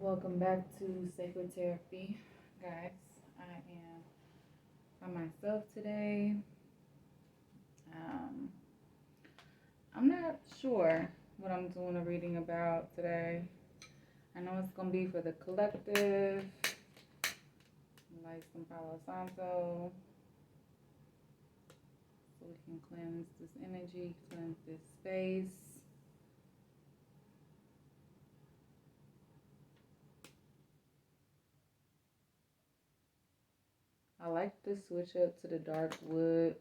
Welcome back to Sacred Therapy, guys. I am by myself today. Um, I'm not sure what I'm doing a reading about today. I know it's going to be for the collective, like some Palo Santo, so we can cleanse this energy, cleanse this space. I like to switch up to the dark wood.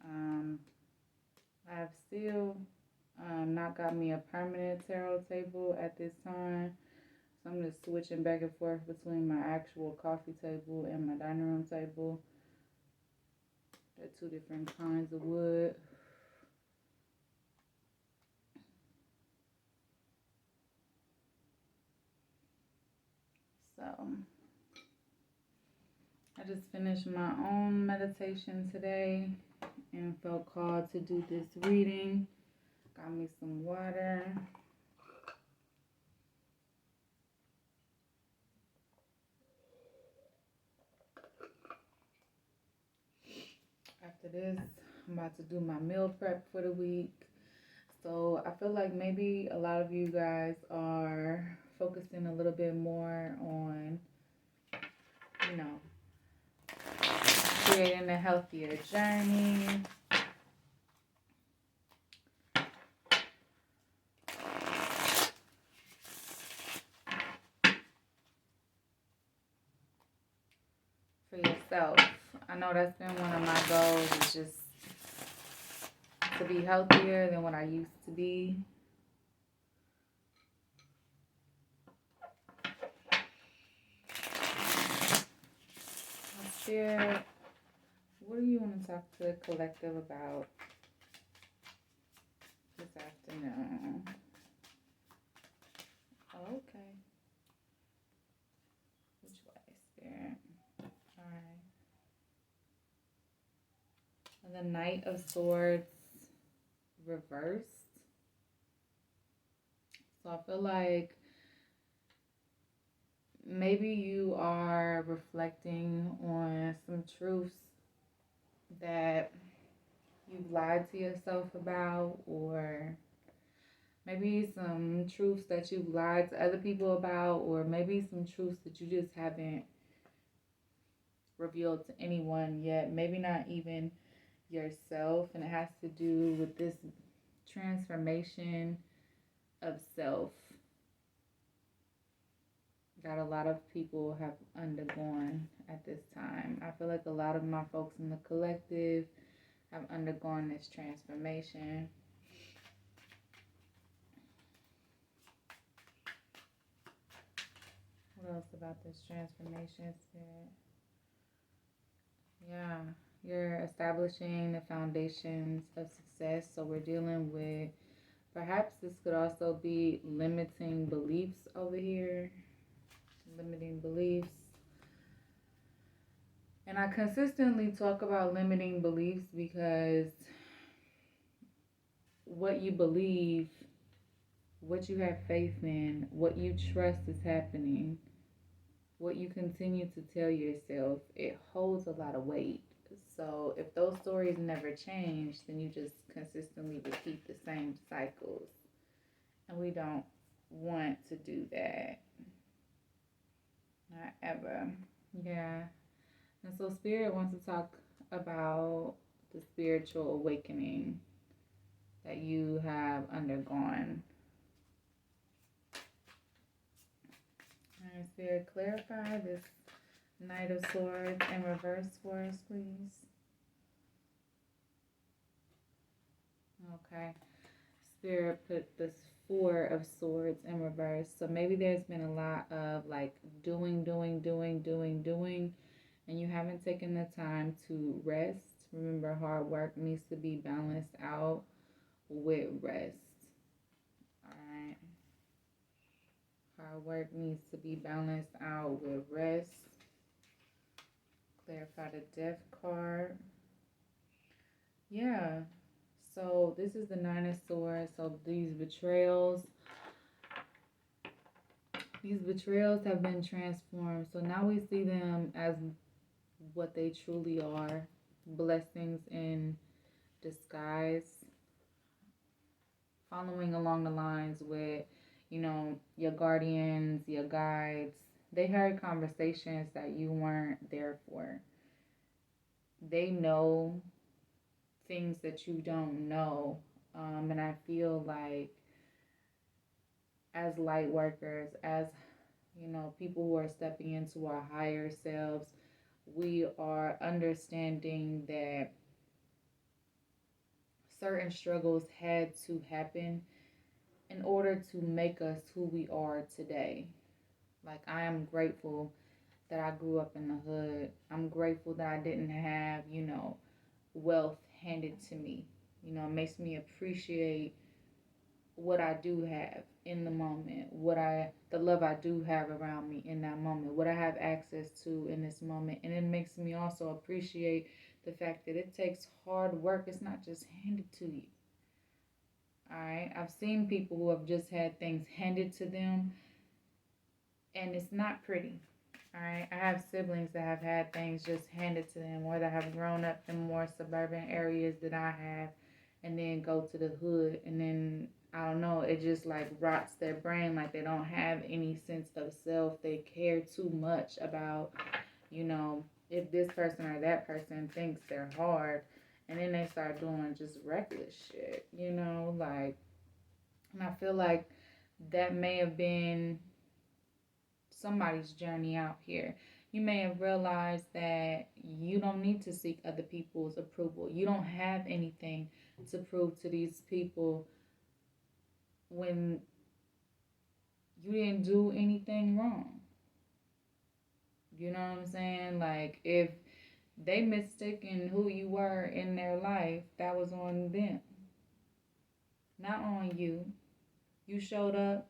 Um, I've still not got me a permanent tarot table at this time. So I'm just switching back and forth between my actual coffee table and my dining room table. They're two different kinds of wood. So I just finished my own meditation today and felt called to do this reading. Got me some water. After this, I'm about to do my meal prep for the week. So I feel like maybe a lot of you guys are focusing a little bit more on, you know, creating a healthier journey. For yourself. I know that's been one of my goals, is just to be healthier than what I used to be. Spirit, what do you want to talk to the collective about this afternoon? Okay. Which way, Spirit? Alright. The Knight of Swords reversed. So I feel like maybe you are reflecting on some truths that you've lied to yourself about, or maybe some truths that you've lied to other people about, or maybe some truths that you just haven't revealed to anyone yet, maybe not even yourself. And it has to do with this transformation of self that a lot of people have undergone at this time. I feel like a lot of my folks in the collective have undergone this transformation. What else about this transformation, Spirit? Yeah, you're establishing the foundations of success. So we're dealing with, perhaps this could also be limiting beliefs over here. Limiting beliefs. And I consistently talk about limiting beliefs because what you believe, what you have faith in, what you trust is happening, what you continue to tell yourself, it holds a lot of weight. So if those stories never change, then you just consistently repeat the same cycles. And we don't want to do that. Not ever. Yeah. And so Spirit wants to talk about the spiritual awakening that you have undergone. Alright, Spirit, clarify this Knight of Swords in reverse for us, please. Okay. Spirit put this Four of Swords in reverse. So maybe there's been a lot of like doing, and you haven't taken the time to rest. Remember, hard work needs to be balanced out with rest. Alright. Hard work needs to be balanced out with rest. Clarify the Death card. Yeah. So this is the Nine of Swords. So these betrayals, These betrayals have been transformed. So now we see them as what they truly are, blessings in disguise, following along the lines with, your guardians, your guides. They heard conversations that you weren't there for. They know things that you don't know. And I feel like as light workers, as people who are stepping into our higher selves, we are understanding that certain struggles had to happen in order to make us who we are today. Like, I am grateful that I grew up in the hood. I'm grateful that I didn't have, wealth handed to me. It makes me appreciate what I do have in the moment, the love I do have around me in that moment, what I have access to in this moment. And it makes me also appreciate the fact that it takes hard work. It's not just handed to you. All right. I've seen people who have just had things handed to them, and it's not pretty. All right. I have siblings that have had things just handed to them, or that have grown up in more suburban areas than I have, and then go to the hood, and then I don't know, it just like rots their brain. Like, they don't have any sense of self. They care too much about, if this person or that person thinks they're hard, and then they start doing just reckless shit, like, and I feel like that may have been somebody's journey out here. You may have realized that you don't need to seek other people's approval. You don't have anything to prove to these people when you didn't do anything wrong. You know what I'm saying? Like, if they mistaken who you were in their life, that was on them, not on you. You showed up.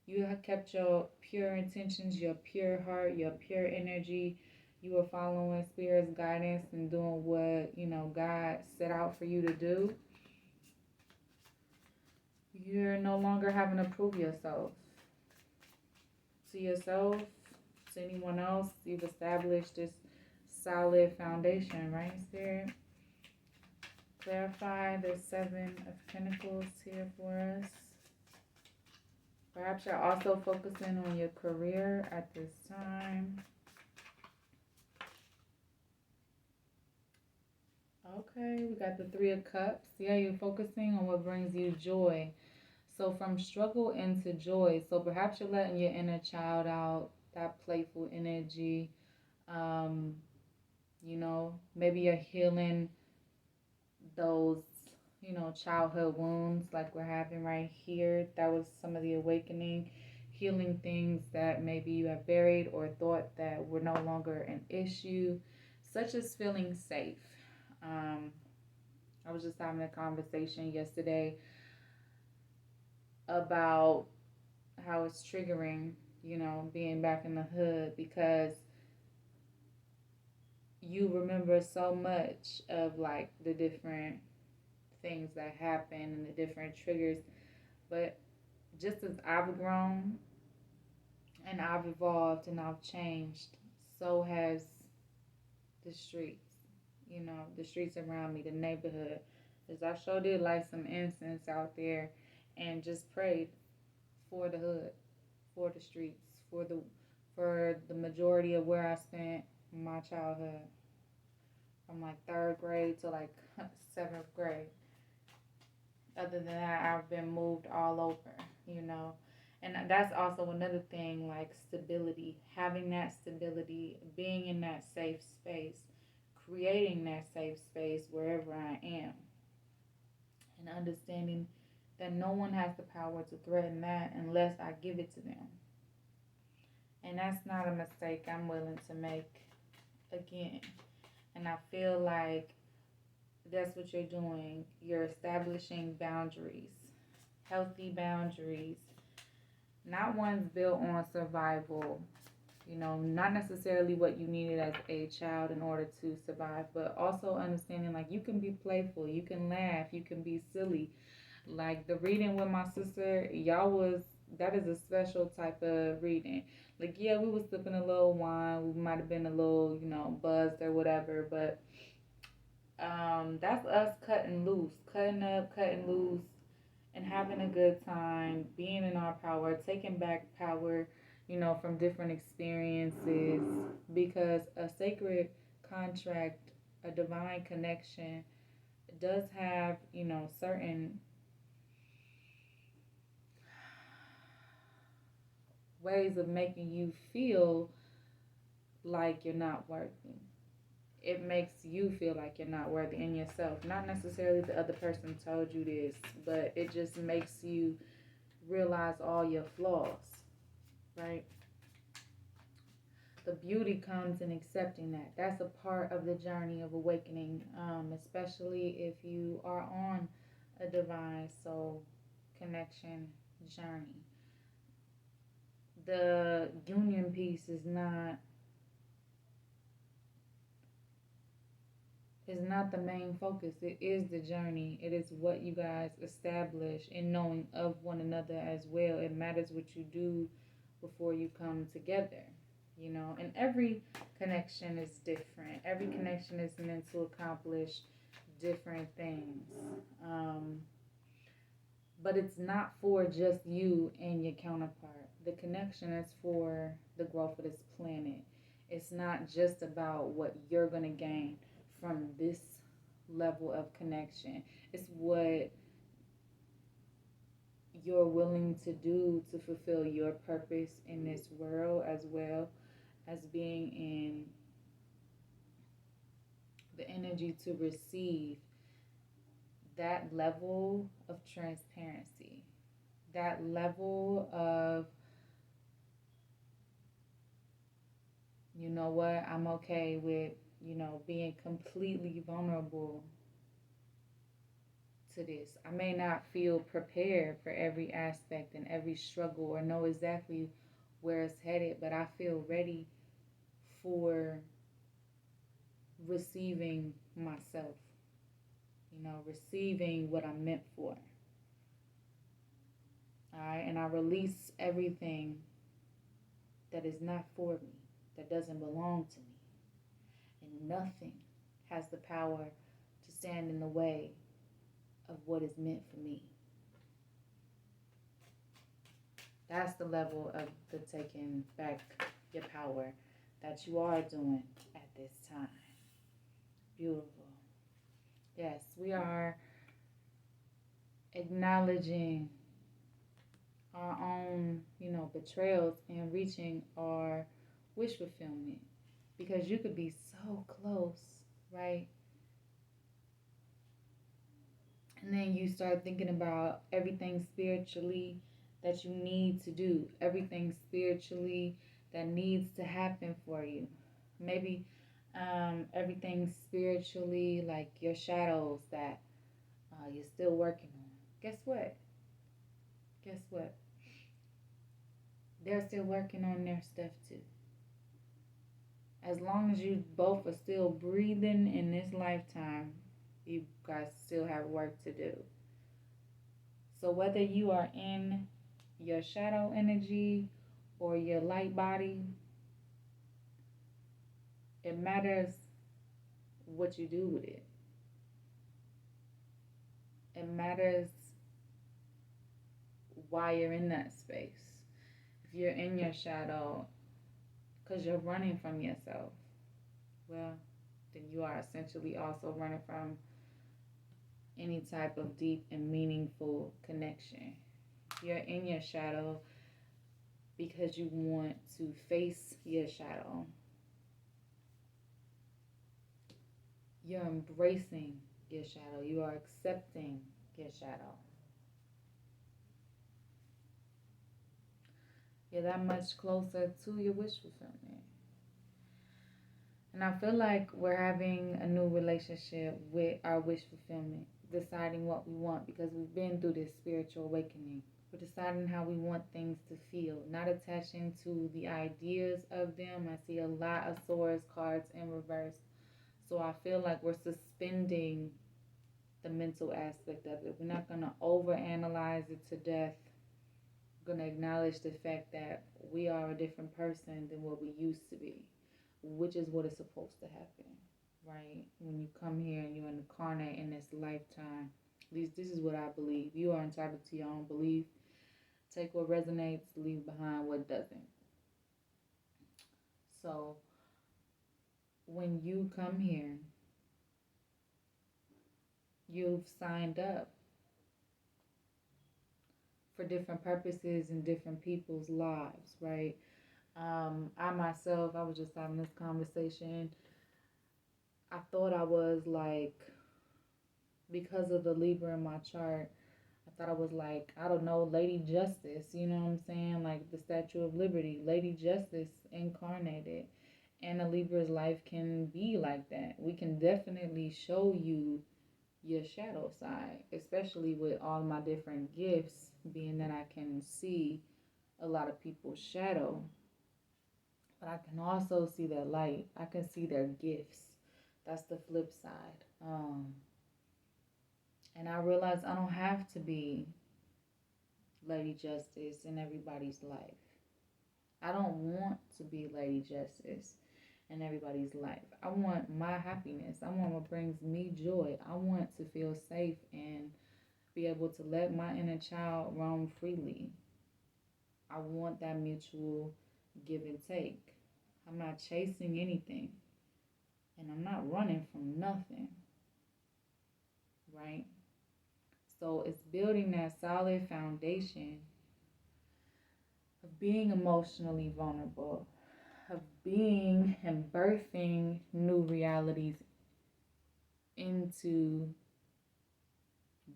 You have kept your pure intentions, your pure heart, your pure energy. You were following Spirit's guidance and doing what, God set out for you to do. You're no longer having to prove yourself to yourself, to anyone else. You've established this solid foundation, right, Spirit? Clarify the Seven of Pentacles here for us. Perhaps you're also focusing on your career at this time. Okay, we got the Three of Cups. Yeah, you're focusing on what brings you joy. So from struggle into joy. So perhaps you're letting your inner child out, that playful energy. Um, maybe you're healing those, childhood wounds like we're having right here. That was some of the awakening. Healing things that maybe you have buried or thought that were no longer an issue, such as feeling safe. I was just having a conversation yesterday about how it's triggering, being back in the hood, because you remember so much of like the different things that happen and the different triggers. But just as I've grown and I've evolved and I've changed, so has the streets, the streets around me, the neighborhood. Because I sure did light some incense out there and just prayed for the hood, for the streets, for the majority of where I spent my childhood, from like third grade to like seventh grade. Other than that, I've been moved all over, And that's also another thing, like stability, having that stability, being in that safe space, creating that safe space wherever I am, and understanding that no one has the power to threaten that unless I give it to them. And that's not a mistake I'm willing to make again. And I feel like that's what you're doing. You're establishing boundaries, healthy boundaries, not ones built on survival, not necessarily what you needed as a child in order to survive, but also understanding like you can be playful, you can laugh, you can be silly. Like the reading with my sister, y'all was that is a special type of reading. Like, yeah, we was sipping a little wine, we might have been a little, buzzed or whatever, but that's us cutting loose, cutting up, cutting loose, and having a good time, being in our power, taking back power, from different experiences, because a sacred contract, a divine connection does have, certain ways of making you feel like you're not worthy. It makes you feel like you're not worthy in yourself. Not necessarily the other person told you this, but it just makes you realize all your flaws, right? The beauty comes in accepting that. That's a part of the journey of awakening, especially if you are on a divine soul connection journey. The union piece is not the main focus. It is the journey. It is what you guys establish in knowing of one another as well. It matters what you do before you come together, and every connection is different. Every connection is meant to accomplish different things. Um, but it's not for just you and your counterpart. The connection is for the growth of this planet. It's not just about what you're going to gain from this level of connection. It's what you're willing to do to fulfill your purpose in this world, as well as being in the energy to receive that level of transparency, that level of, I'm okay with, being completely vulnerable to this. I may not feel prepared for every aspect and every struggle or know exactly where it's headed, but I feel ready for receiving myself, receiving what I'm meant for. All right, and I release everything that is not for me, that doesn't belong to me. And nothing has the power to stand in the way of what is meant for me. That's the level of the taking back your power that you are doing at this time. Beautiful. Yes, we are acknowledging our own, betrayals and reaching our wish fulfillment, because you could be so close, right? And then you start thinking about everything spiritually that you need to do, everything spiritually that needs to happen for you. Maybe everything spiritually, like your shadows that you're still working on. Guess what? Guess what? They're still working on their stuff too. As long as you both are still breathing in this lifetime, you guys still have work to do. So whether you are in your shadow energy or your light body, it matters what you do with it. It matters why you're in that space. If you're in your shadow because you're running from yourself, well, then you are essentially also running from any type of deep and meaningful connection. If you're in your shadow because you want to face your shadow, you're embracing your shadow, you are accepting your shadow. You're that much closer to your wish fulfillment. And I feel like we're having a new relationship with our wish fulfillment, deciding what we want, because we've been through this spiritual awakening. We're deciding how we want things to feel, not attaching to the ideas of them. I see a lot of swords cards in reverse. So I feel like we're suspending the mental aspect of it. We're not going to overanalyze it to death. We're going to acknowledge the fact that we are a different person than what we used to be, which is what is supposed to happen, right? When you come here and you incarnate in this lifetime, at least this is what I believe. You are entitled to your own belief. Take what resonates, leave behind what doesn't. So when you come here, you've signed up for different purposes in different people's lives, right? I myself, I was just having this conversation. I thought I was like, because of the Libra in my chart, I thought I was like, I don't know, Lady Justice, you know what I'm saying? Like the Statue of Liberty, Lady Justice incarnated. And a Libra's life can be like that. We can definitely show you your shadow side, especially with all my different gifts, being that I can see a lot of people's shadow, but I can also see their light. I can see their gifts. That's the flip side. And I realized I don't have to be Lady Justice in everybody's life. I don't want to be Lady Justice in everybody's life. I want my happiness. I want what brings me joy. I want to feel safe and be able to let my inner child roam freely. I want that mutual give and take. I'm not chasing anything, and I'm not running from nothing, right? So it's building that solid foundation of being emotionally vulnerable, of being and birthing new realities into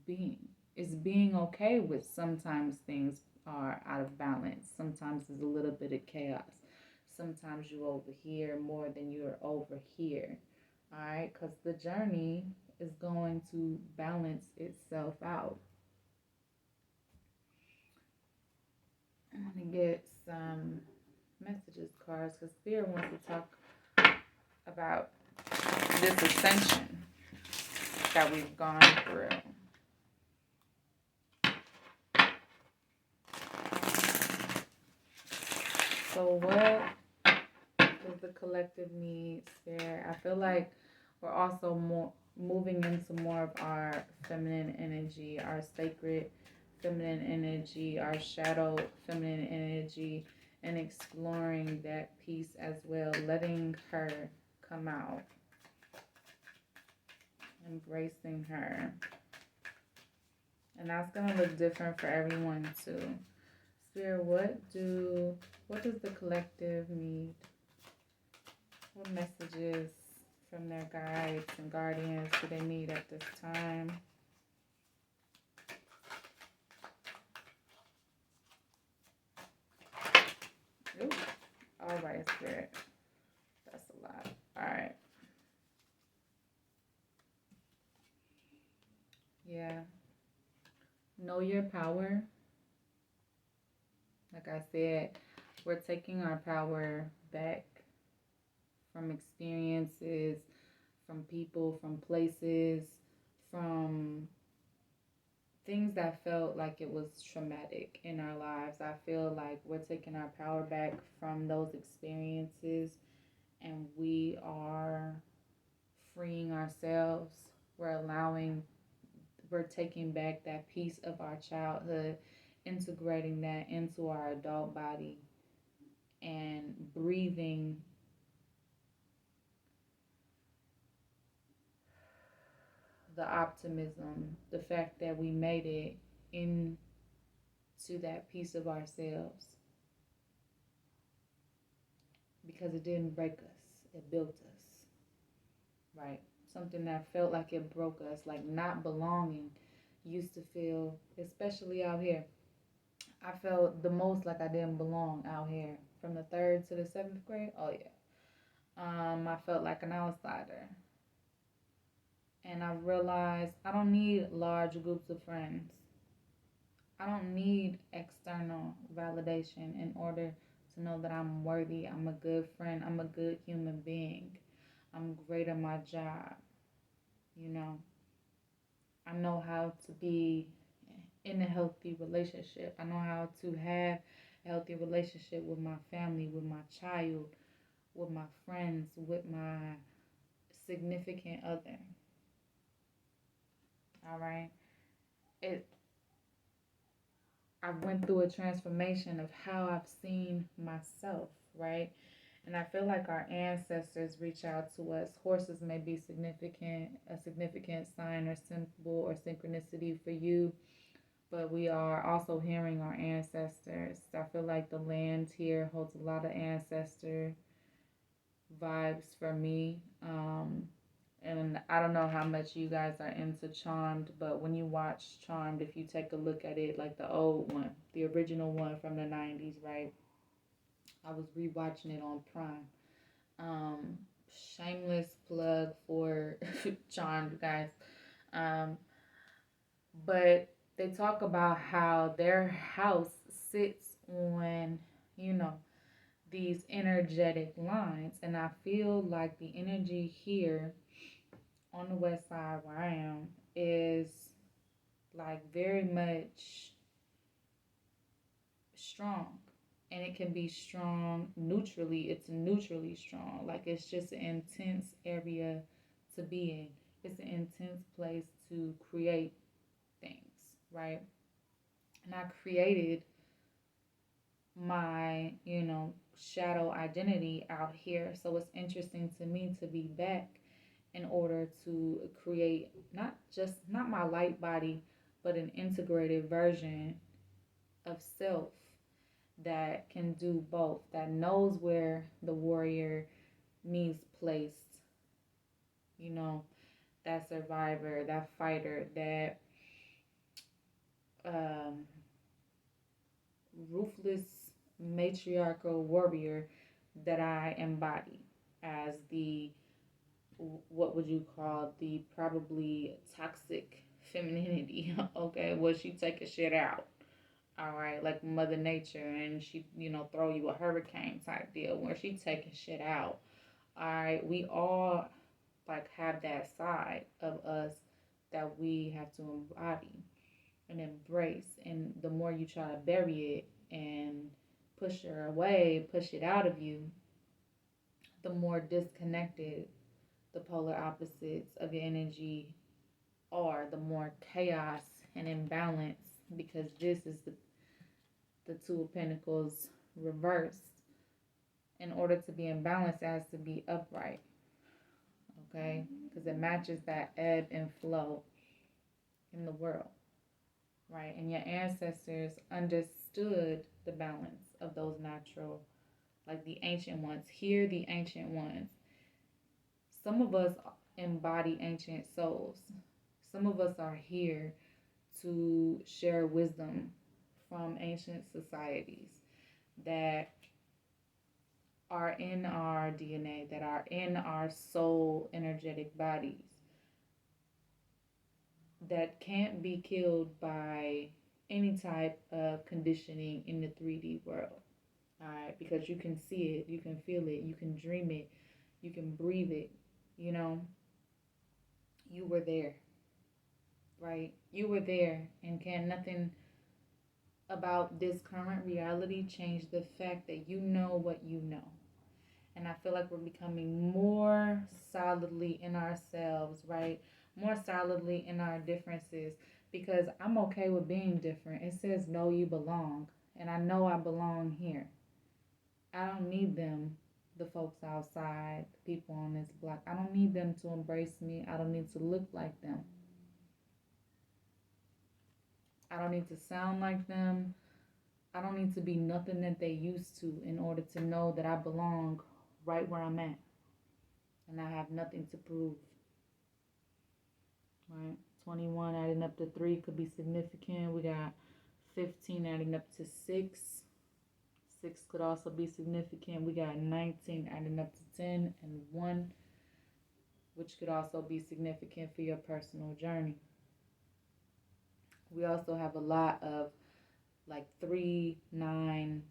being. It's being okay with sometimes things are out of balance. Sometimes there's a little bit of chaos. Sometimes you're over here more than you're over here. All right? Because the journey is going to balance itself out. I'm going to get some messages cards because Spirit wants to talk about this ascension that we've gone through. So what does the collective need, Spirit? I feel like we're also more moving into more of our feminine energy, our sacred feminine energy, our shadow feminine energy, and exploring that piece as well, letting her come out, embracing her. And that's going to look different for everyone too. Spirit, what does the collective need? What messages from their guides and guardians do they need at this time? Ooh. All right, Spirit. That's a lot. All right. Yeah. Know your power. Like I said, we're taking our power back from experiences, from people, from places, from things that felt like it was traumatic in our lives. I feel like we're taking our power back from those experiences and we are freeing ourselves. We're taking back that piece of our childhood, integrating that into our adult body and breathing the optimism, the fact that we made it into that piece of ourselves because it didn't break us, it built us, right? Something that felt like it broke us, like not belonging used to feel, especially out here. I felt the most like I didn't belong out here from the 3rd to the 7th grade. Oh yeah. I felt like an outsider. And I realized I don't need large groups of friends. I don't need external validation in order to know that I'm worthy. I'm a good friend. I'm a good human being. I'm great at my job. You know, I know how to be in a healthy relationship. I know how to have a healthy relationship with my family, with my child, with my friends, with my significant other. All right. It I went through a transformation of how I've seen myself, right? And I feel like our ancestors reach out to us. Horses may be a significant sign or symbol or synchronicity for you, but we are also hearing our ancestors. I feel like the land here holds a lot of ancestor vibes for me. And I don't know how much you guys are into Charmed, but when you watch Charmed, if you take a look at it, like the old one, the original one from the 90s, right? I was rewatching it on Prime. Um, Shameless plug for Charmed, guys. Um, but they talk about how their house sits on, you know, these energetic lines. And I feel like the energy here on the west side where I am is like very much strong. And it can be strong neutrally. It's neutrally strong. Like it's just an intense area to be in. It's an intense place to create things, right? And I created my, shadow identity out here. So it's interesting to me to be back in order to create not my light body, but an integrated version of self that can do both, that knows where the warrior needs placed, you know, that survivor, that fighter, that um, ruthless matriarchal warrior that I embody as the, what would you call, the probably toxic femininity. Okay, well, she take a shit out. All right, like Mother Nature, and she, throw you a hurricane type deal where she taking shit out. All right, we all like have that side of us that we have to embody and embrace. And the more you try to bury it and push her away, push it out of you, the more disconnected the polar opposites of your energy are, the more chaos and imbalance, because this is the Two of Pentacles reversed. In order to be in balance, it has to be upright, okay? Because it matches that ebb and flow in the world, right? And your ancestors understood the balance of those natural, like the ancient ones. Here, the ancient ones. Some of us embody ancient souls. Some of us are here to share wisdom from ancient societies that are in our DNA, that are in our soul energetic bodies, that can't be killed by any type of conditioning in the 3D world. All right, because you can see it, you can feel it, you can dream it, you can breathe it. You know, you were there, right? You were there, and can nothing about this current reality change the fact that you know what you know. And I feel like we're becoming more solidly in ourselves, right? More solidly in our differences, because I'm okay with being different. It says, know you belong. And I know I belong here. I don't need them, the folks outside, the people on this block. I don't need them to embrace me. I don't need to look like them. I don't need to sound like them. I don't need to be nothing that they used to in order to know that I belong right where I'm at. And I have nothing to prove. Right? 21 adding up to 3 could be significant. We got 15 adding up to 6. 6 could also be significant. We got 19 adding up to 10 and 1, which could also be significant for your personal journey. We also have a lot of like 3, 9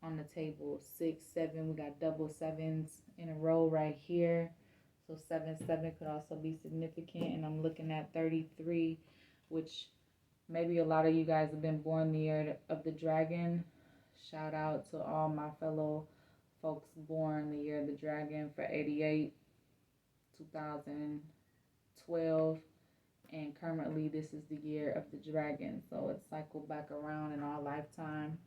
on the table, 6, 7. We got double sevens in a row right here. So 7, 7 could also be significant. And I'm looking at 33, which Maybe a lot of you guys have been born the year of the dragon. Shout out to all my fellow folks born the year of the dragon for 88, 2012, and currently this is the year of the dragon. So it's cycled back around in our lifetime.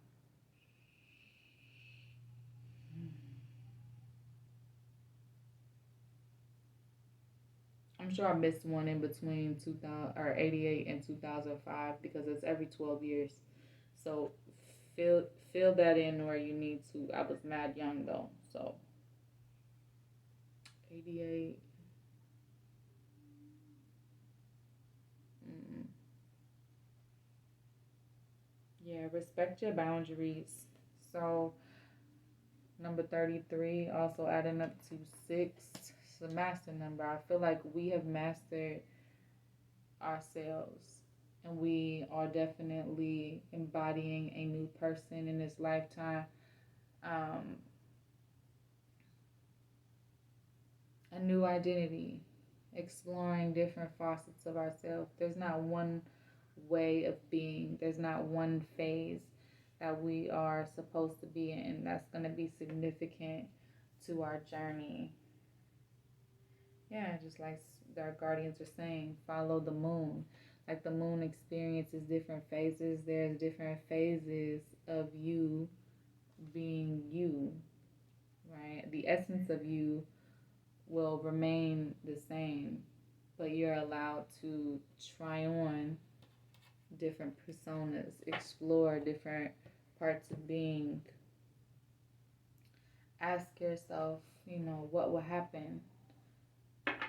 I'm sure I missed one in between 2000 or 88 and 2005 because it's every 12 years. So fill fill that in where you need to. I was mad young though, so 88. Mm, yeah, respect your boundaries. So number 33, also adding up to six. It's a master number. I feel like we have mastered ourselves, and we are definitely embodying a new person in this lifetime. Um, a new identity, exploring different facets of ourselves. There's not one way of being, there's not one phase that we are supposed to be in that's going to be significant to our journey. Yeah, just like our guardians are saying, follow the moon. Like the moon experiences different phases, there's different phases of you being you, right? The essence of you will remain the same, but you're allowed to try on different personas, explore different parts of being. Ask yourself, what will happen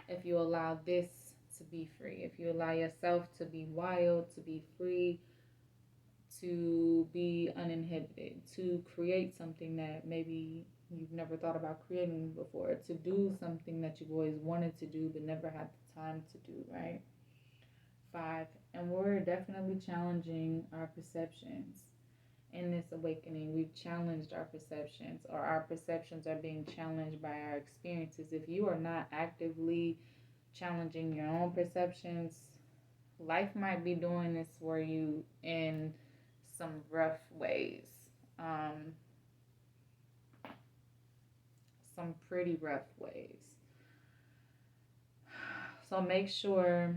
if you allow this to be free? If you allow yourself to be wild, to be free, to be uninhibited, to create something that maybe you've never thought about creating before, to do something that you've always wanted to do but never had the time to do, right? Five, and we're definitely challenging our perceptions in this awakening. We've challenged our perceptions, or our perceptions are being challenged by our experiences. If you are not actively challenging your own perceptions, life might be doing this for you in some rough ways. Um, some pretty rough ways. So make sure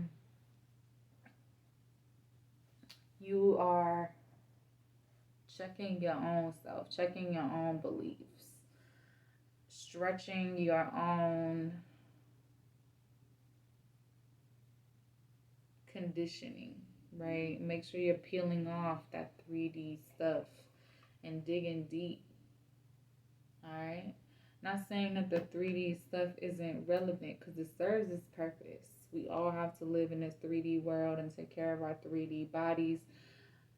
you are checking your own self, checking your own beliefs, stretching your own conditioning, right? Make sure you're peeling off that 3D stuff and digging deep, all right? Not saying that the 3D stuff isn't relevant because it serves its purpose. We all have to live in this 3D world and take care of our 3D bodies.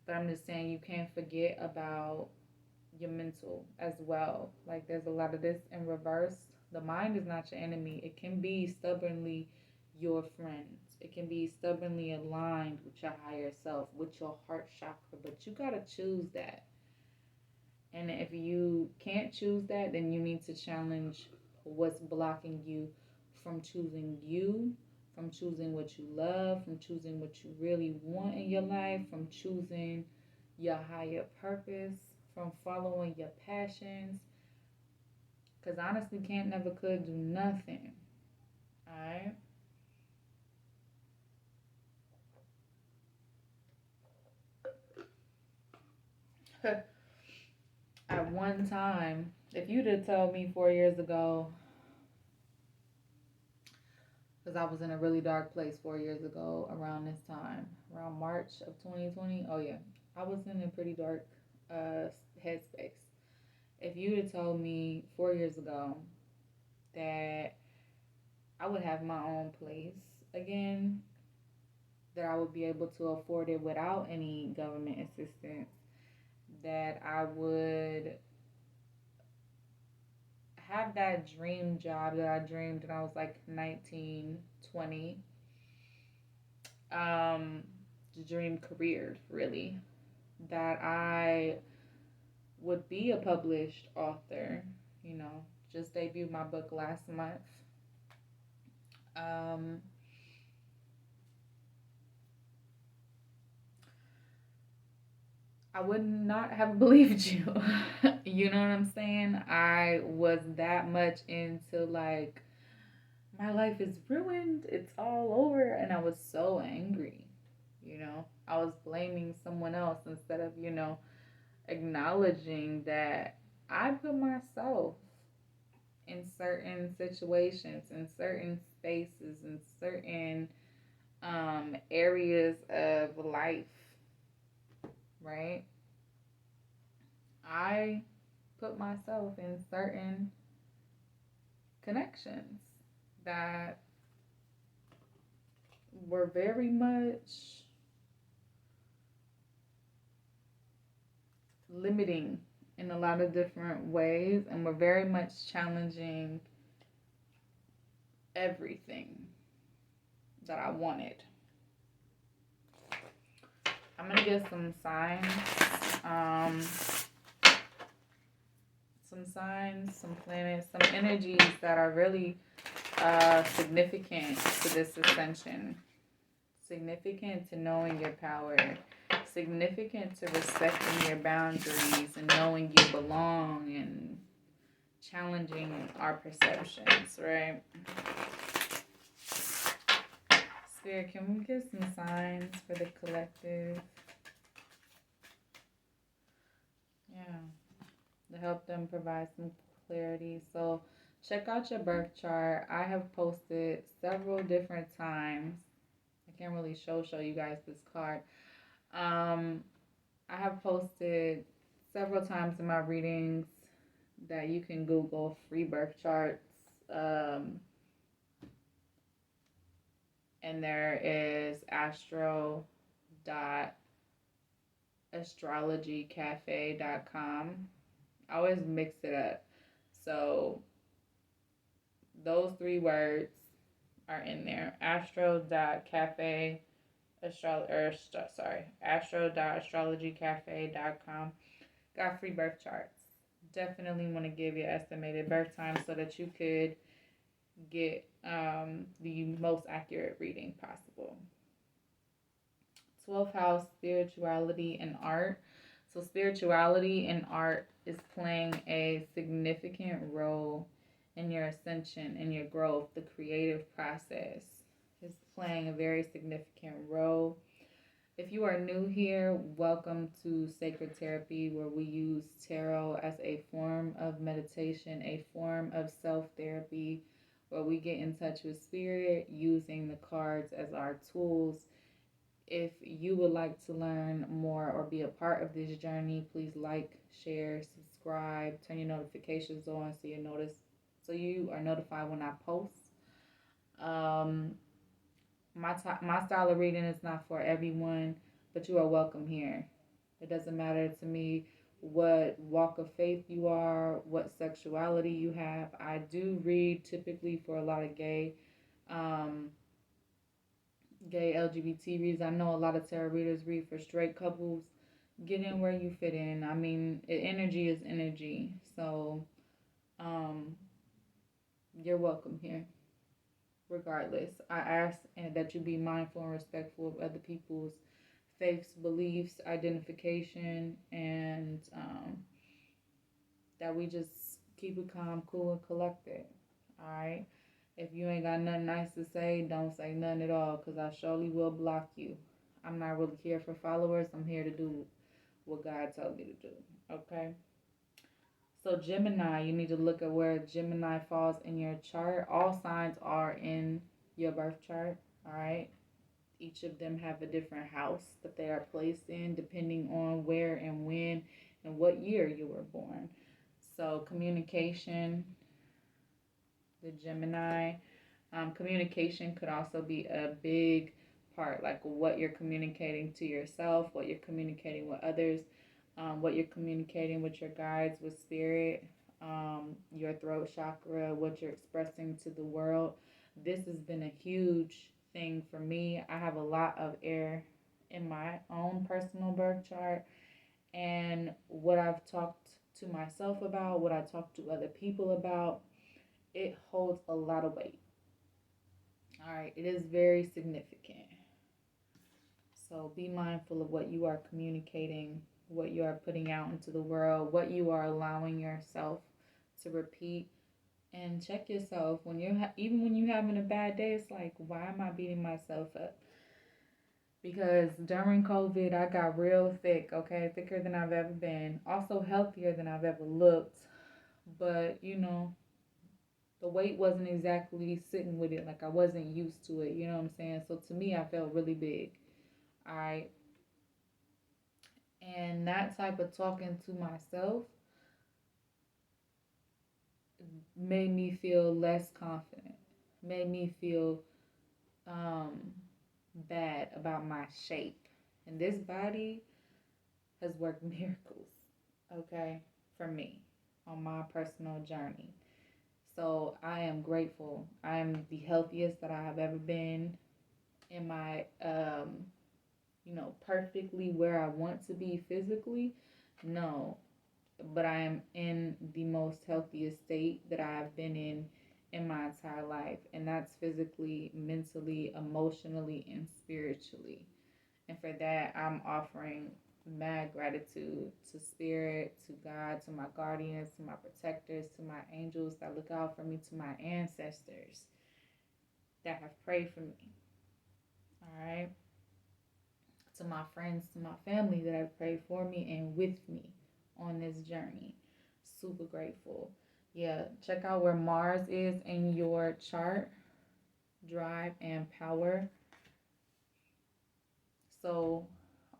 But I'm just saying you can't forget about your mental as well. Like there's a lot of this in reverse. The mind is not your enemy. It can be stubbornly your friend. It can be stubbornly aligned with your higher self, with your heart chakra, but you gotta choose that. And if you can't choose that, then you need to challenge what's blocking you from choosing you, from choosing what you love, from choosing what you really want in your life, from choosing your higher purpose, from following your passions. Because honestly, can't never could do nothing. Alright? At one time, if you'd have told me 4 years ago, because I was in a really dark place 4 years ago around this time, around March of 2020. Oh, yeah. I was in a pretty dark headspace. If you'd have told me 4 years ago that I would have my own place again, that I would be able to afford it without any government assistance, that I would have that dream job that I dreamed when I was like 19, 20. The dream career, really. That I would be a published author, you know, just debuted my book last month. Um, I would not have believed you. You know what I'm saying? I was that much into like, my life is ruined, it's all over, and I was so angry. I was blaming someone else instead of, acknowledging that I put myself in certain situations, in certain spaces, in certain areas of life, right? I put myself in certain connections that were very much limiting in a lot of different ways and were very much challenging everything that I wanted. I'm gonna get some signs, um, some planets, some energies that are really significant to this ascension, significant to knowing your power, significant to respecting your boundaries and knowing you belong and challenging our perceptions, right? Spirit, can we get some signs for the collective? Yeah, to help them provide some clarity. So, check out your birth chart. I have posted several different times. I can't really show you guys this card. I have posted several times in my readings that you can Google free birth charts. Um, and there is astro.astrologycafe.com. I always mix it up. So those three words are in there. Astro.cafe astro.astrologycafe.com. Got free birth charts. Definitely want to give you estimated birth time so that you could get the most accurate reading possible. 12th house, spirituality and art. So spirituality and art is playing a significant role in your ascension and your growth. The creative process is playing a very significant role. If you are new here, welcome to Sacred Therapy, where we use tarot as a form of meditation, a form of self-therapy, where we get in touch with spirit using the cards as our tools. If you would like to learn more or be a part of this journey, please like, share, subscribe, turn your notifications on so you are notified when I post. My style of reading is not for everyone, but you are welcome here. It doesn't matter to me what walk of faith you are, what sexuality you have. I do read typically for a lot of um, gay LGBT readers. I know a lot of tarot readers read for straight couples. Get in where you fit in. I mean, energy is energy. So, um, you're welcome here. Regardless, I ask that you be mindful and respectful of other people's faiths, beliefs, identification, and that we just keep it calm, cool, and collected. All right. If you ain't got nothing nice to say, don't say nothing at all, because I surely will block you. I'm not really here for followers. I'm here to do what God told me to do. Okay? So, Gemini, you need to look at where Gemini falls in your chart. All signs are in your birth chart. All right? Each of them have a different house that they are placed in, depending on where and when and what year you were born. So, communication, the Gemini. Communication could also be a big part, like what you're communicating to yourself, what you're communicating with others, what you're communicating with your guides, with spirit, your throat chakra, what you're expressing to the world. This has been a huge thing for me. I have a lot of air in my own personal birth chart, and what I've talked to myself about, what I talk to other people about, it holds a lot of weight. All right, it is very significant. So be mindful of what you are communicating what you are putting out into the world, what you are allowing yourself to repeat. And check yourself when even when you're having a bad day. It's like, why am I beating myself up? Because during COVID, I got real thick, okay, thicker than I've ever been, also healthier than I've ever looked. But the weight wasn't exactly sitting with it, like I wasn't used to it, you know what I'm saying? So to me, I felt really big. All right. And that type of talking to myself made me feel less confident, made me feel um, bad about my shape. And this body has worked miracles, okay, for me on my personal journey. So I am grateful. I am the healthiest that I have ever been in my, perfectly where I want to be physically. No, but I am in the most healthiest state that I've been in my entire life, and that's physically, mentally, emotionally, and spiritually. And for that, I'm offering mad gratitude to Spirit, to God, to my guardians, to my protectors, to my angels that look out for me, to my ancestors that have prayed for me. All right. To my friends, to my family that have prayed for me and with me on this journey. Super grateful. Yeah, check out where Mars is in your chart, drive and power. So,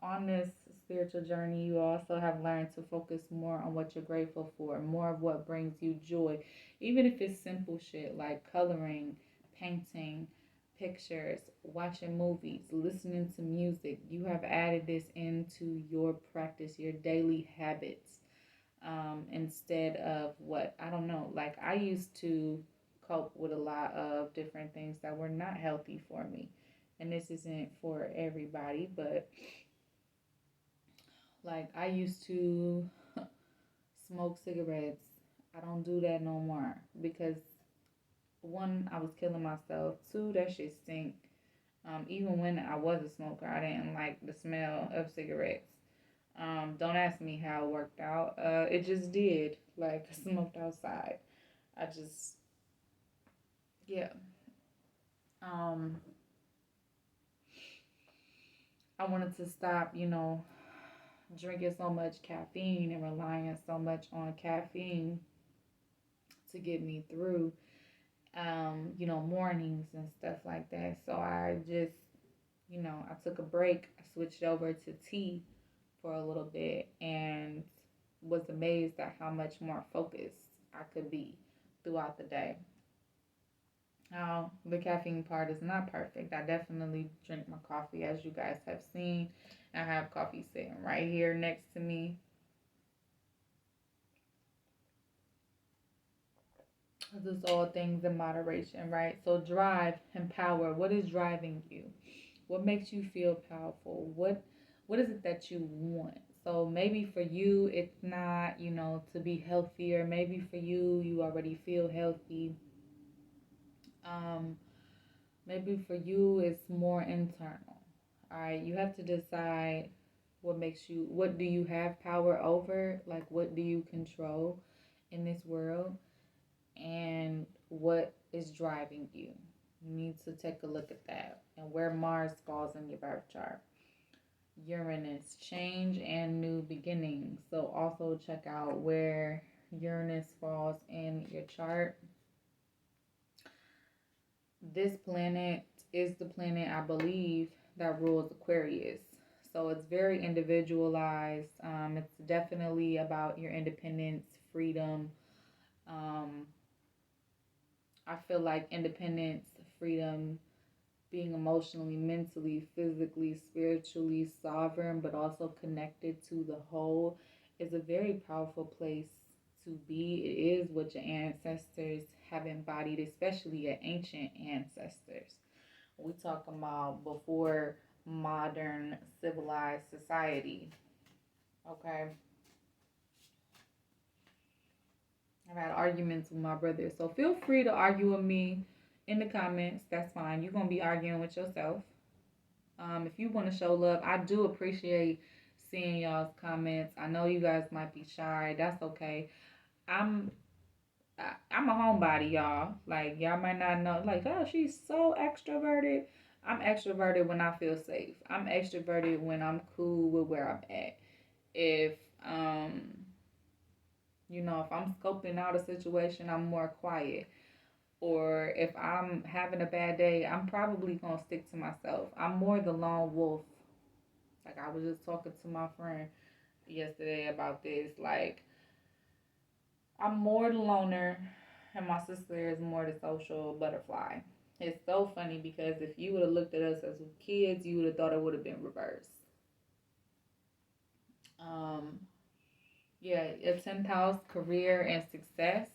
on this spiritual journey, you also have learned to focus more on what you're grateful for, more of what brings you joy, even if it's simple shit like coloring, painting, pictures, watching movies, listening to music. You have added this into your practice, your daily habits, instead of what I don't know. Like, I used to cope with a lot of different things that were not healthy for me, and this isn't for everybody, but like I used to smoke cigarettes. I don't do that no more because one, I was killing myself. Two, that shit stink. Even when I was a smoker, I didn't like the smell of cigarettes. Don't ask me how it worked out. It just did. Like, I smoked outside. I just, yeah. Um, I wanted to stop, drinking so much caffeine and relying so much on caffeine to get me through, mornings and stuff like that. So I just, I took a break. I switched over to tea for a little bit and was amazed at how much more focused I could be throughout the day. Now, the caffeine part is not perfect. I definitely drink my coffee, as you guys have seen. I have coffee sitting right here next to me. This is all things in moderation, right? So, drive and power. What is driving you? What makes you feel powerful? What is it that you want? So maybe for you it's not, to be healthier. Maybe for you you already feel healthy. Um Maybe for you it's more internal. All right, you have to decide what do you have power over? Like, what do you control in this world, and what is driving you? You need to take a look at that and where Mars falls in your birth chart. Uranus, change and new beginnings. So also check out where Uranus falls in your chart. This planet is the planet, I believe, that rules Aquarius. So it's very individualized. It's definitely about your independence, freedom. Um, I feel like independence, freedom, being emotionally, mentally, physically, spiritually sovereign, but also connected to the whole is a very powerful place to be. It is what your ancestors have embodied, especially your ancient ancestors. We talk about before modern civilized society. Okay. I've had arguments with my brother. So feel free to argue with me in the comments. That's fine. You're going to be arguing with yourself. If you want to show love, I do appreciate seeing y'all's comments. I know you guys might be shy. That's okay. I'm I'm a homebody, y'all. Like y'all might not know. Like, oh, she's so extroverted. I'm extroverted when I feel safe. I'm extroverted when I'm cool with where I'm at. If um, if I'm scoping out a situation, I'm more quiet. Or if I'm having a bad day, I'm probably gonna stick to myself. I'm more the lone wolf. Like I was just talking to my friend yesterday about this. Like I'm more the loner, and my sister is more the social butterfly. It's so funny because if you would have looked at us as kids, you would have thought it would have been reversed. Um, yeah, your 10th house, career and success.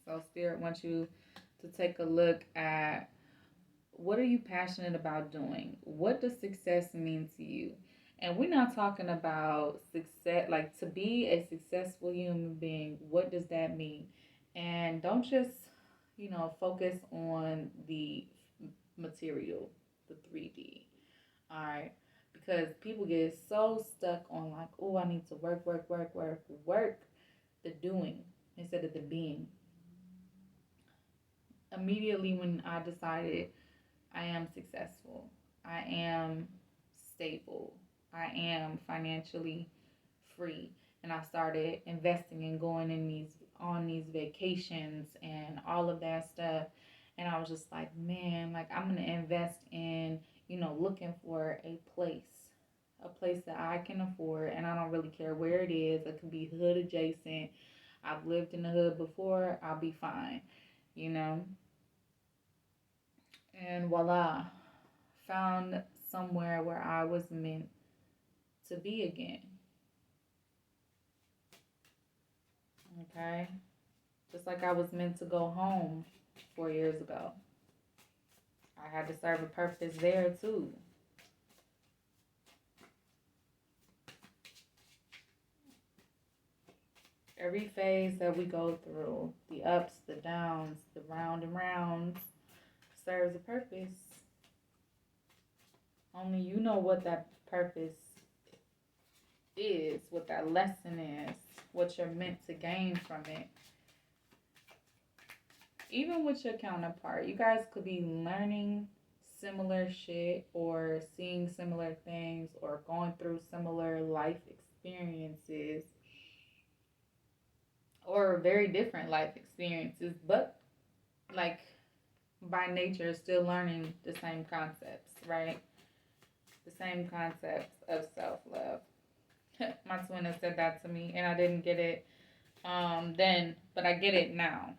So, Spirit wants you to take a look at what are you passionate about doing? What does success mean to you? And we're not talking about success, like to be a successful human being. What does that mean? And don't just, focus on the material, the 3D. All right. Because people get so stuck on, like, oh, I need to work, work, work, work, work, the doing instead of the being. Immediately when I decided I am successful. I am stable. I am financially free. And I started investing and going in these vacations and all of that stuff. And I was just like, man, like I'm gonna invest in, looking for a place that I can afford, and I don't really care where it is. It could be hood adjacent. I've lived in the hood before. I'll be fine, you know. And voila, found somewhere where I was meant to be again. Okay? Just like I was meant to go home 4 years ago. I had to serve a purpose there too. Every phase that we go through, the ups, the downs, the round and rounds, serves a purpose. Only you know what that purpose is, what that lesson is, what you're meant to gain from it. Even with your counterpart, you guys could be learning similar shit or seeing similar things or going through similar life experiences or very different life experiences, but like by nature still learning the same concepts, right? The same concepts of self-love. My twin has said that to me and I didn't get it then, but I get it now.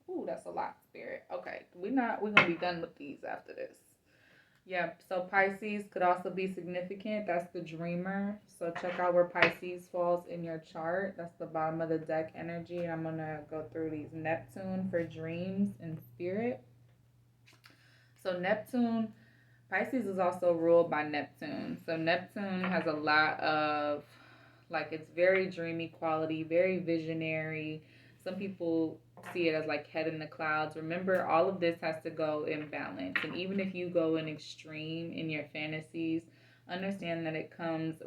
Ooh, that's a lot, Spirit. Okay, we're gonna be done with these after this. Yeah, so Pisces could also be significant. That's the dreamer. So check out where Pisces falls in your chart. That's the bottom of the deck energy. And I'm gonna go through these. Neptune for dreams and spirit. So Neptune, Pisces is also ruled by Neptune. So Neptune has a lot of, like, it's very dreamy quality, very visionary. Some people see it as like head in the clouds. Remember, all of this has to go in balance. And even if you go in extreme in your fantasies, understand that it comes,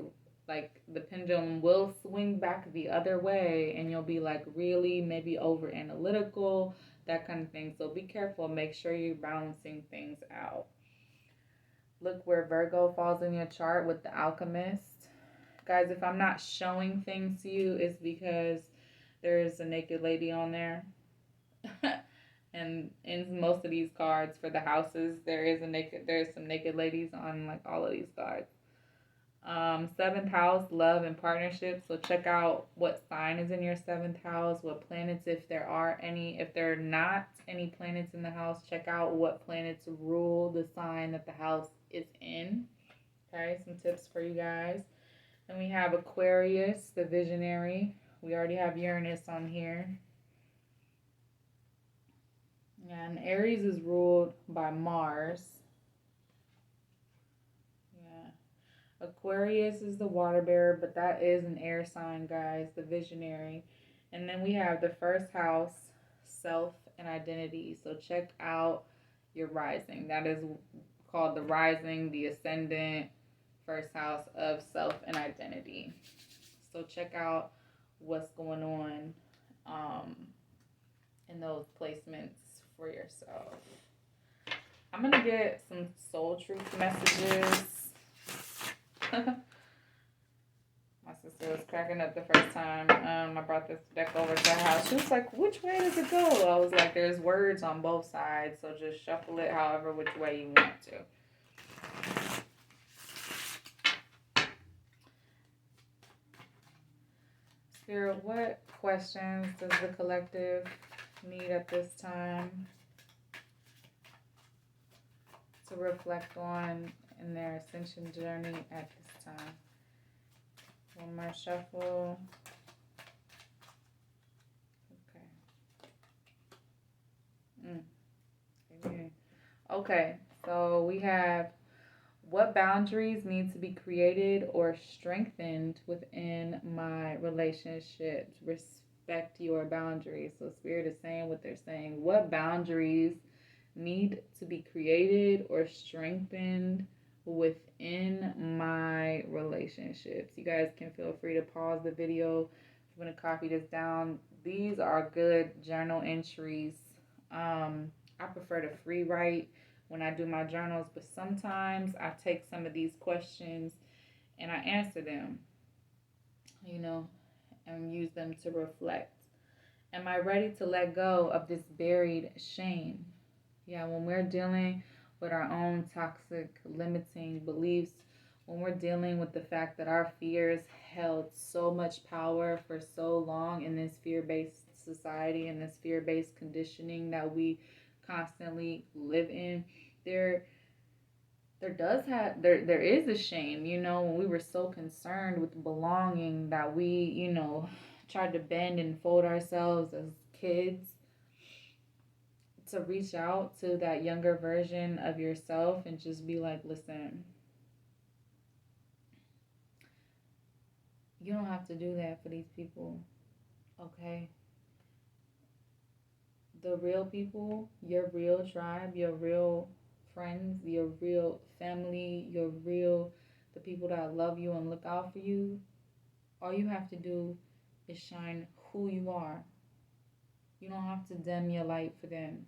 like, the pendulum will swing back the other way and you'll be like really maybe over analytical, that kind of thing. So be careful. Make sure you're balancing things out. Look where Virgo falls in your chart with the Alchemist. Guys, if I'm not showing things to you, it's because there's a naked lady on there. And in most of these cards for the houses, there's some naked ladies on like all of these cards. Seventh house, love and partnership. So check out what sign is in your seventh house, what planets, if there are any. If there are not any planets in the house, check out what planets rule the sign that the house is in. Okay, some tips for you guys. Then we have Aquarius, the visionary. We already have Uranus on here. And Aries is ruled by Mars. Yeah. Aquarius is the water bearer, but that is an air sign, guys, the visionary. And then we have the first house, self and identity. So check out your rising. That is called the rising, the ascendant, first house of self and identity. So check out what's going on um, in those placements for yourself. I'm going to get some soul truth messages. My sister was cracking up the first time I brought this deck over to her house. She was like, which way does it go? I was like, there's words on both sides, so just shuffle it however which way you want to. Spirit, what questions does the collective need at this time to reflect on in their ascension journey at this time? One more shuffle. Okay. Okay, so we have what boundaries need to be created or strengthened within my relationships? Respect your boundaries. So Spirit is saying what they're saying. What boundaries need to be created or strengthened within my relationships? You guys can feel free to pause the video if you want to copy this down. These are good journal entries. I prefer to free write when I do my journals, but sometimes I take some of these questions and I answer them, and use them to reflect. Am I ready to let go of this buried shame? Yeah, when we're dealing with our own toxic, limiting beliefs, when we're dealing with the fact that our fears held so much power for so long in this fear-based society and this fear-based conditioning that we constantly live in, there is a shame, when we were so concerned with belonging that we, tried to bend and fold ourselves as kids, to reach out to that younger version of yourself and just be like, listen, you don't have to do that for these people, okay? The real people, your real tribe, your real friends, your real family, the people that love you and look out for you, all you have to do is shine who you are. You don't have to dim your light for them.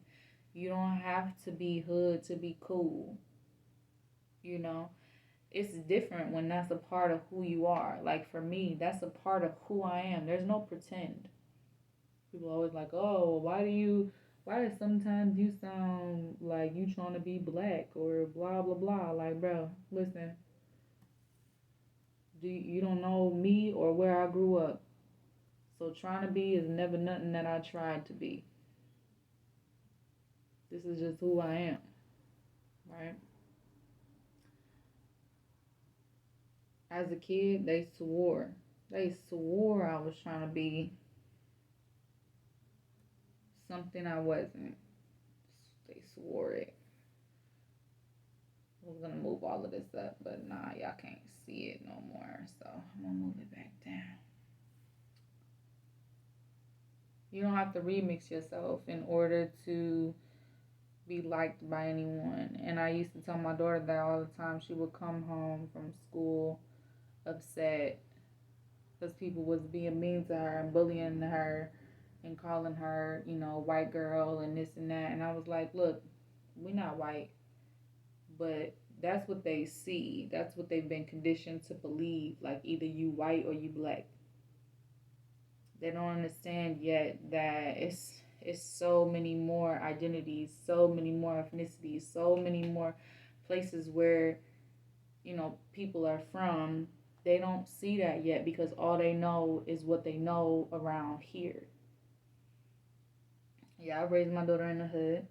You don't have to be hood to be cool. It's different when that's a part of who you are. Like for me, that's a part of who I am. There's no pretend. People are always like, oh, why does sometimes you sound like you trying to be black or blah, blah, blah. Like, bro, listen, you don't know me or where I grew up. So trying to be is never nothing that I tried to be. This is just who I am, right? As a kid, they swore I was trying to be something I wasn't. They swore it. I was gonna move all of this up, but nah, y'all can't see it no more, so I'm gonna move it back down. You don't have to remix yourself in order to be liked by anyone. And I used to tell my daughter that all the time. She would come home from school upset because people was being mean to her and bullying her and calling her, white girl and this and that. And I was like, look, we're not white, but that's what they see. That's what they've been conditioned to believe. Like either you white or you black. They don't understand yet that it's so many more identities, so many more ethnicities, so many more places where people are from. They don't see that yet because all they know is what they know around here. Yeah, I raised my daughter in the hood.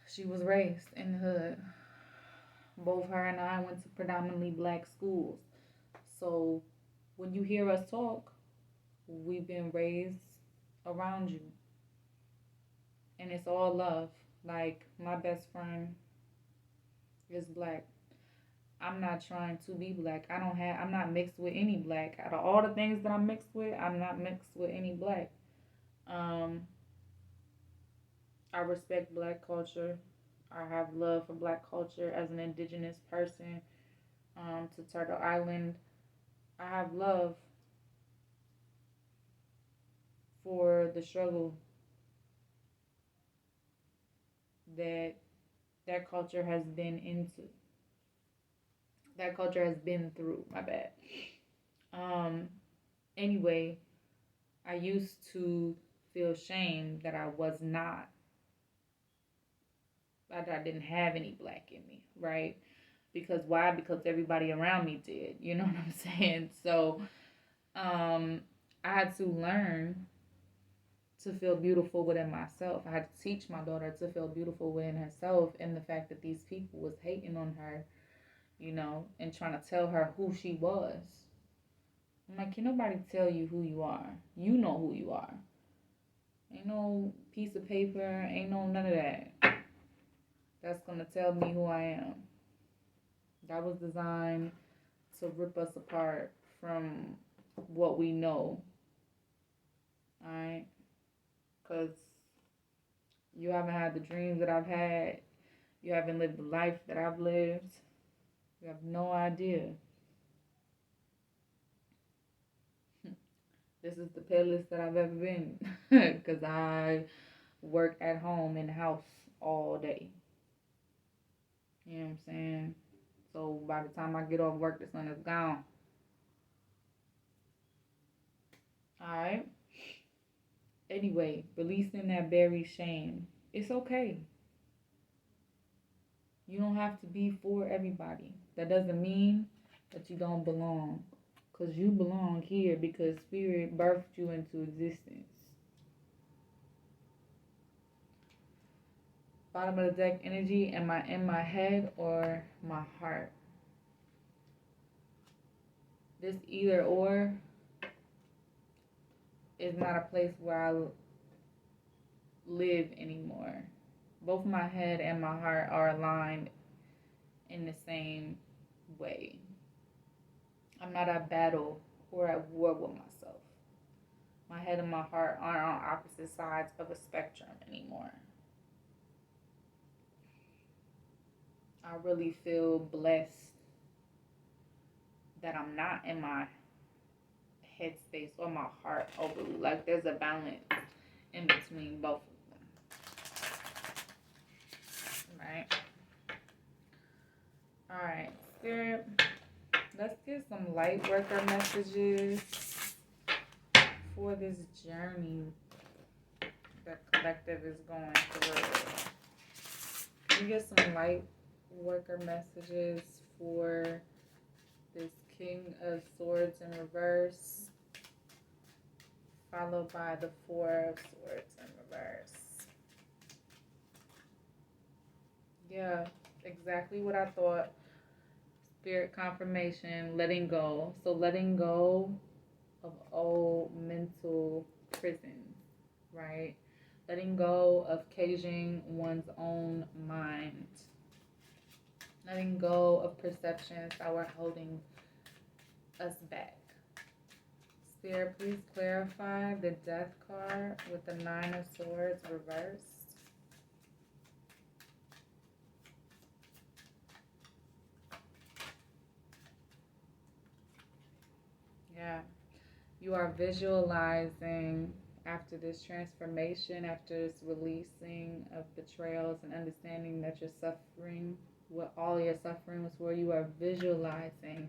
She was raised in the hood. Both her and I went to predominantly black schools. So when you hear us talk, we've been raised around you. And it's all love. Like my best friend is black. I'm not trying to be black. I'm not mixed with any black. Out of all the things that I'm mixed with, I'm not mixed with any black. I respect black culture. I have love for black culture as an indigenous person. to Turtle Island. I have love for the struggle that that culture has been into. That culture has been through. My bad. Um. Anyway, I used to feel shame that I was not, that I didn't have any black in me, right? Because why? Because everybody around me did. You know what I'm saying? So, um, I had to learn to feel beautiful within myself. I had to teach my daughter to feel beautiful within herself, and the fact that these people was hating on her, and trying to tell her who she was. I'm like, can nobody tell you who you are? You know who you are. Ain't no piece of paper, ain't no none of that. That's gonna tell me who I am. That was designed to rip us apart from what we know. Alright? Because you haven't had the dreams that I've had. You haven't lived the life that I've lived. You have no idea. This is the palest that I've ever been. Because I work at home in the house all day. You know what I'm saying? So by the time I get off work, the sun is gone. Alright? Anyway, releasing that buried shame. It's okay. You don't have to be for everybody. That doesn't mean that you don't belong. Because you belong here because spirit birthed you into existence. Bottom of the deck energy, am I in my head or my heart? This either or is not a place where I live anymore. Both my head and my heart are aligned in the same way. I'm not at battle or at war with myself. My head and my heart aren't on opposite sides of a spectrum anymore. I really feel blessed that I'm not in my headspace or my heart overly. Like there's a balance in between both of them. Right? Alright, Spirit, let's get some light worker messages for this journey that collective is going through. Can you get some light worker messages for this King of Swords in reverse, followed by the Four of Swords in reverse? Yeah, exactly what I thought. Spirit confirmation, letting go. So letting go of old mental prisons, right? Letting go of caging one's own mind. Letting go of perceptions that were holding us back. Spirit, please clarify the Death card with the Nine of Swords reversed. Yeah. You are visualizing after this transformation, after this releasing of betrayals and understanding that your suffering, what all your suffering was for, you are visualizing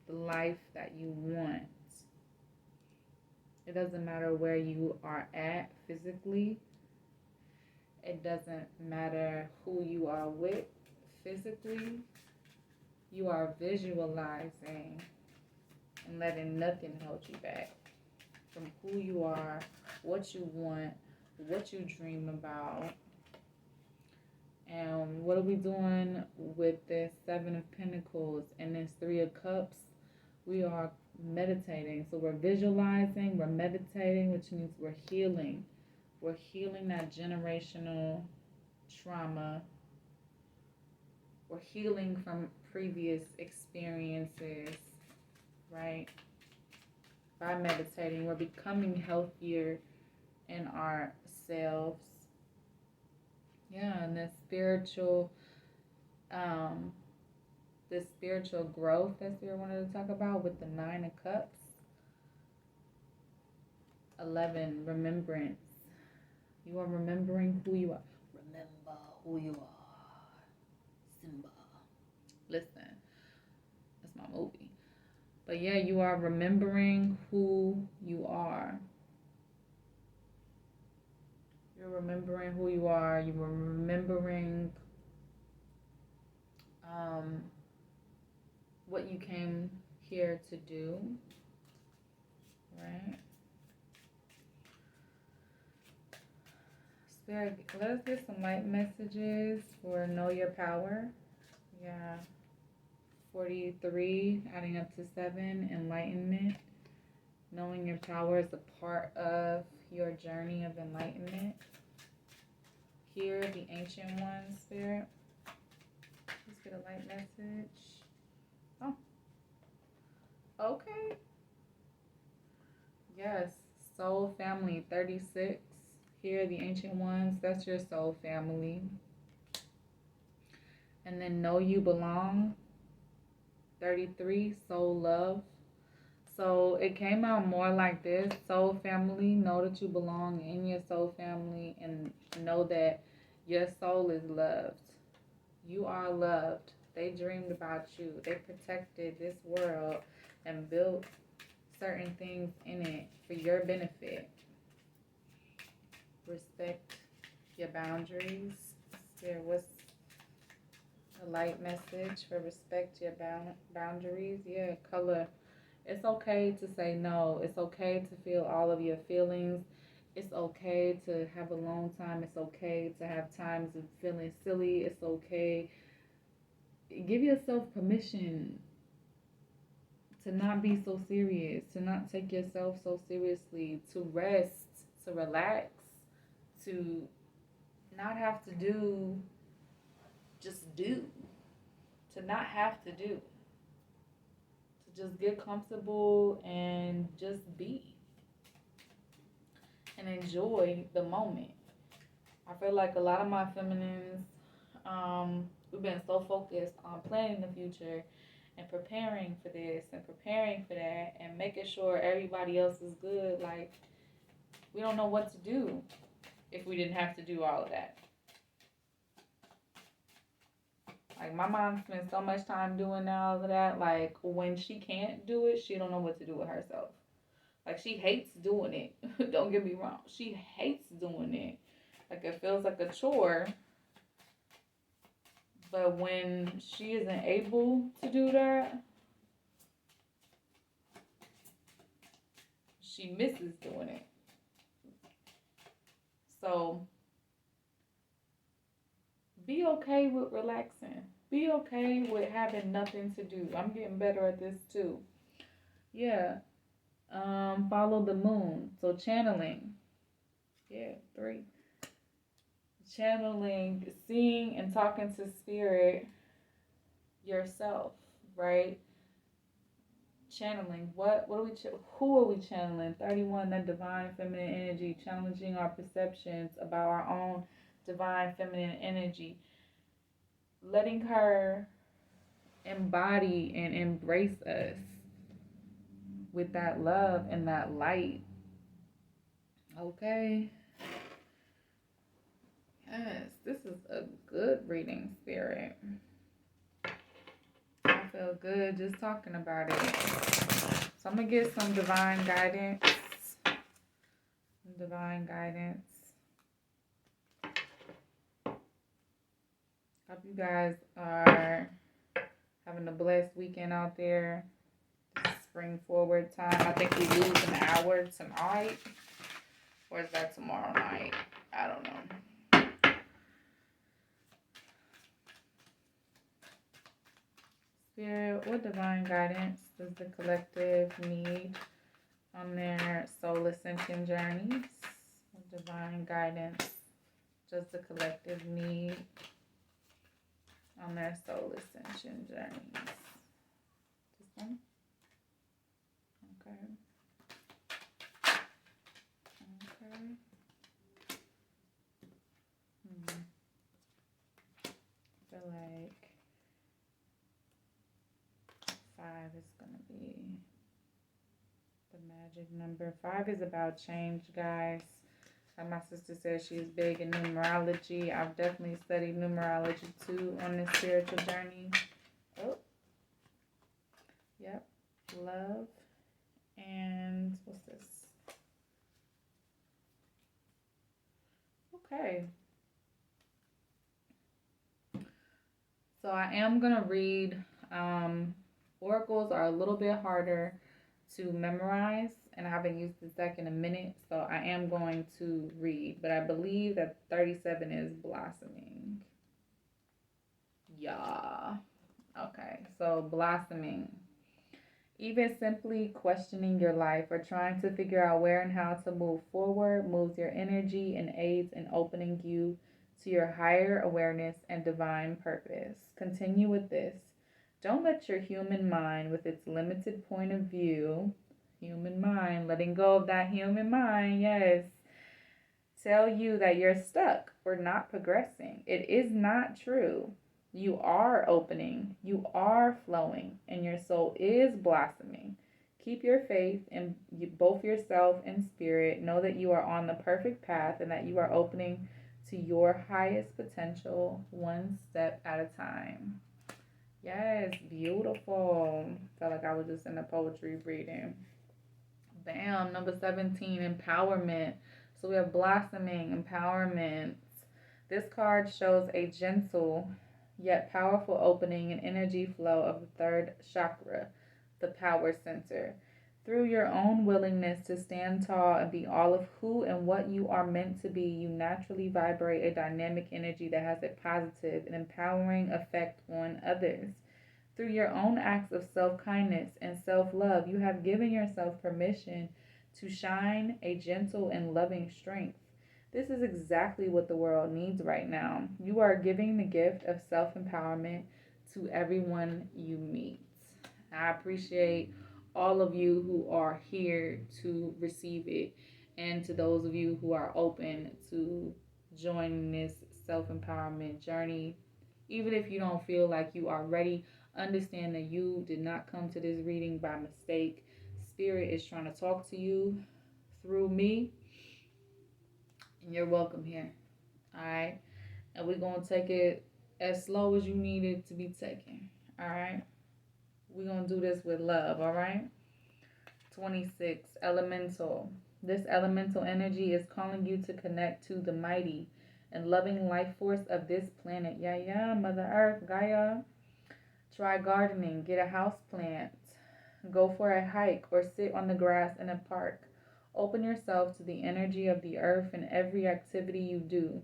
the life that you want. It doesn't matter where you are at physically. It doesn't matter who you are with physically. You are visualizing and letting nothing hold you back from who you are, what you want, what you dream about. And what are we doing with this Seven of Pentacles and this Three of Cups? We are meditating. So we're visualizing, we're meditating, which means we're healing. We're healing that generational trauma. We're healing from previous experiences, right? By meditating, we're becoming healthier in ourselves. Yeah, and the spiritual the spiritual growth that Spirit wanted to talk about with the Nine of Cups. 11, remembrance. You are remembering who you are. Remember who you are. Simba. Listen, that's my movie. But yeah, you are remembering who you are. You're remembering who you are. You were remembering what you came here to do, right? Spirit, let us get some light messages for Know Your Power. Yeah. 43, adding up to 7, enlightenment. Knowing your power is a part of your journey of enlightenment. Here, the Ancient One, Spirit. Let's get a light message. Oh. Okay. Yes. Soul family, 36. Here, the Ancient Ones. That's your soul family. And then Know You Belong. 33, soul love. So it came out more like this. Soul family, know that you belong in your soul family and know that your soul is loved. You are loved. They dreamed about you. They protected this world and built certain things in it for your benefit. Respect your boundaries. There was a light message for respect your boundaries. Yeah, color. It's okay to say no. It's okay to feel all of your feelings. It's okay to have a long time. It's okay to have times of feeling silly. It's okay. Give yourself permission to not be so serious, to not take yourself so seriously, to rest, to relax, to not have to do, just do, to not have to do. Just get comfortable and just be and enjoy the moment. I feel like a lot of my feminines, we've been so focused on planning the future and preparing for this and preparing for that and making sure everybody else is good. Like, we don't know what to do if we didn't have to do all of that. Like, my mom spends so much time doing all of that. Like, when she can't do it, she don't know what to do with herself. Like, she hates doing it. Don't get me wrong. She hates doing it. Like, it feels like a chore. But when she isn't able to do that, she misses doing it. So, be okay with relaxing. Be okay with having nothing to do. I'm getting better at this too. Yeah. Follow the moon. So channeling. Yeah, 3. Channeling, seeing and talking to spirit yourself, right? Channeling. Who are we channeling? 31, that divine feminine energy, challenging our perceptions about our own divine feminine energy. Letting her embody and embrace us with that love and that light. Okay. Yes, this is a good reading, Spirit. I feel good just talking about it. So I'm going to get some divine guidance. Divine guidance. Hope you guys are having a blessed weekend out there. Spring forward time. I think we lose an hour tonight. Or is that tomorrow night? I don't know. Spirit, what divine guidance does the collective need on their soul ascension journeys? What divine guidance does the collective need on their soul ascension journeys? This one? Okay. Okay. I feel like is going to be the magic number. 5 is about change, guys. Like my sister said, she's big in numerology. I've definitely studied numerology too on this spiritual journey. Oh, yep. Love. And what's this? Okay. So I am going to read. Oracles are a little bit harder to memorize, and I haven't used this deck in a minute, so I am going to read. But I believe that 37 is blossoming. Yeah. Okay, so blossoming. Even simply questioning your life or trying to figure out where and how to move forward moves your energy and aids in opening you to your higher awareness and divine purpose. Continue with this. Don't let your human mind, with its limited point of view, human mind, letting go of that human mind, yes, tell you that you're stuck or not progressing. It is not true. You are opening, you are flowing, and your soul is blossoming. Keep your faith in both yourself and spirit. Know that you are on the perfect path and that you are opening to your highest potential one step at a time. Yes, beautiful. Felt like I was just in a poetry reading. Bam, number 17, empowerment. So we have blossoming, empowerment. This card shows a gentle yet powerful opening and energy flow of the third chakra, the power center. Through your own willingness to stand tall and be all of who and what you are meant to be, you naturally vibrate a dynamic energy that has a positive and empowering effect on others. Through your own acts of self-kindness and self-love, you have given yourself permission to shine a gentle and loving strength. This is exactly what the world needs right now. You are giving the gift of self-empowerment to everyone you meet. I appreciate all of you who are here to receive it, and to those of you who are open to joining this self-empowerment journey. Even if you don't feel like you are ready, understand that you did not come to this reading by mistake. Spirit is trying to talk to you through me, and you're welcome here. All right, and we're gonna take it as slow as you need it to be taken. All right, we're gonna do this with love. All right. 26, elemental. This elemental energy is calling you to connect to the mighty and loving life force of this planet. Yeah, Mother Earth, Gaia. Try gardening, get a house plant, go for a hike, or sit on the grass in a park. Open yourself to the energy of the earth in every activity you do.